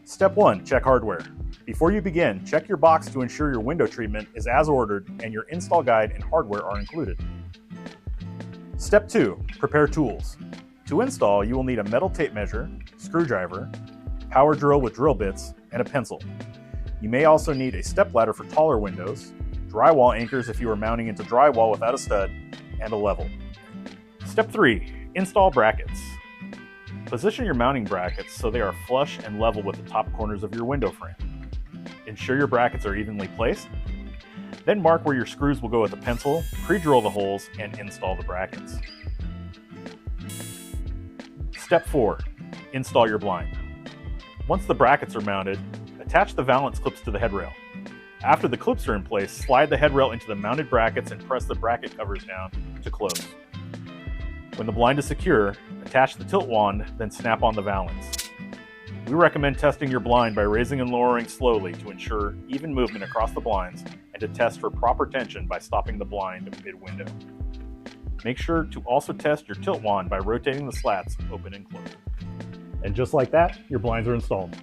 Step 1. Check hardware. Before you begin, check your box to ensure your window treatment is as ordered and your install guide and hardware are included. Step 2. Prepare tools. To install, you will need a metal tape measure, screwdriver, power drill with drill bits, and a pencil. You may also need a step ladder for taller windows, drywall anchors if you are mounting into drywall without a stud, and a level. Step 3. Install brackets. Position your mounting brackets so they are flush and level with the top corners of your window frame. Ensure your brackets are evenly placed. Then mark where your screws will go with a pencil, pre-drill the holes, and install the brackets. Step 4. Install your blind. Once the brackets are mounted, attach the valance clips to the headrail. After the clips are in place, slide the headrail into the mounted brackets and press the bracket covers down to close. When the blind is secure, attach the tilt wand, then snap on the valance. We recommend testing your blind by raising and lowering slowly to ensure even movement across the blinds and to test for proper tension by stopping the blind mid-window. Make sure to also test your tilt wand by rotating the slats open and closed. And just like that, your blinds are installed.